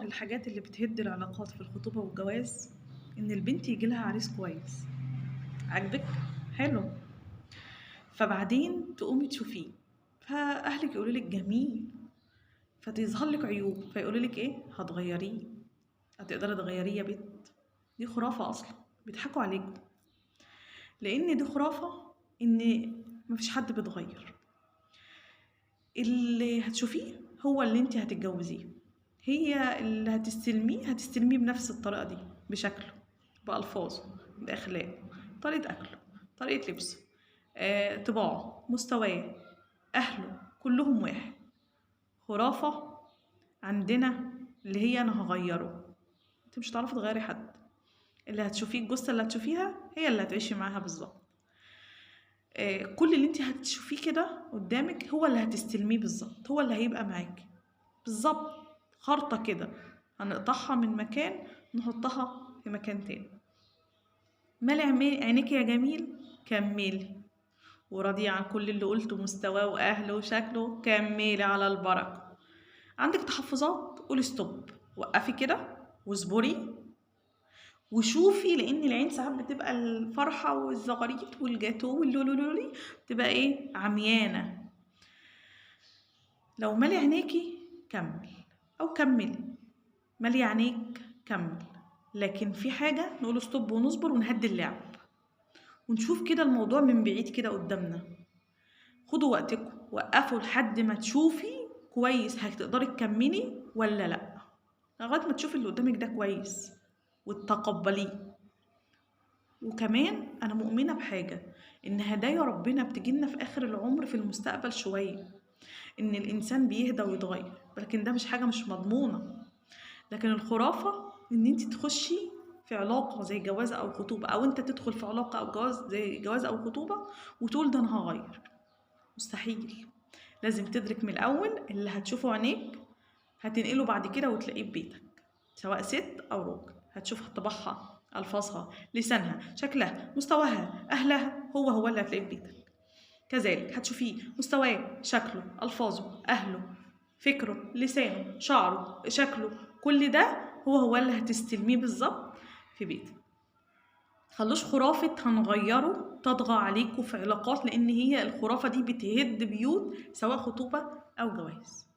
الحاجات اللي بتهد العلاقات في الخطوبة والجواز إن البنت يجي لها عريس كويس عاجبك حلو، فبعدين تقومي تشوفيه فأهلك يقولوا لك جميل، فتظهر لك عيوب فيقولوا لك إيه هتغيريه، هتقدري تغيريه يا بنت. دي خرافة أصلا، بيضحكوا عليكم، لأن دي خرافة إن مفيش حد بيتغير. اللي هتشوفيه هو اللي انت هتتجوزيه، هي اللي هتستلميه بنفس الطريقة دي، بشكله، بألفاظه، بأخلاقه، طريقة أكله، طريقة لبسه، طباعه، مستواه، أهله، كلهم واحد. خرافة عندنا اللي هي أنا هغيره. انت مش هتعرفي تغيري حد، اللي هتشوفيه الجثة اللي هتشوفيها هي اللي هتعيشي معاها بالظبط. كل اللي انت هتشوفيه كده قدامك هو اللي هتستلميه بالظبط، هو اللي هيبقى معاكي بالظبط. خرطة كده هنقطعها من مكان نحطها في مكان تاني. مالي عينيك يا جميل، كملي وراضية عن كل اللي قلته، مستواه وأهله وشكله، كملي على البركة. عندك تحفظات قولي ستوب، وقفي كده واصبري وشوفي، لان العين ساعات بتبقى الفرحه والزغاريت والجاتو واللولولولي تبقى ايه عميانه. لو مالي عينيكي كمل او كملي، مالي عينيك كمل. لكن في حاجه نقول ستوب ونصبر ونهدي اللعب ونشوف كده الموضوع من بعيد كده قدامنا. خدوا وقتكم، وقفوا لحد ما تشوفي كويس هتقدري تكملي ولا لا، لغايه ما تشوفي اللي قدامك ده كويس وتتقبليه. وكمان أنا مؤمنة بحاجة، إن هدايا ربنا بتجيلنا في آخر العمر في المستقبل شوية، إن الإنسان بيهدى ويتغير، لكن ده مش حاجة مش مضمونة. لكن الخرافة إن أنت تخشي في علاقة زي جواز أو خطوبة، أو أنت تدخل في علاقة أو جواز زي جواز أو خطوبة وتقول ده أنا هغير. مستحيل. لازم تدرك من الأول اللي هتشوفه عينيك هتنقله بعد كده وتلاقيه في بيتك، سواء ست أو راجل. هتشوف طباعها، ألفاظها، لسانها، شكلها، مستواها، أهلها، هو اللي هتلاقيه في بيتك. كذلك هتشوفيه مستواه، شكله، ألفاظه، أهله، فكره، لسانه، شعره، شكله، كل ده هو اللي هتستلميه بالظبط في بيتك. خلوش خرافة هنغيره تطغى عليكم في علاقات، لأن هي الخرافة دي بتهد بيوت سواء خطوبة أو جواز.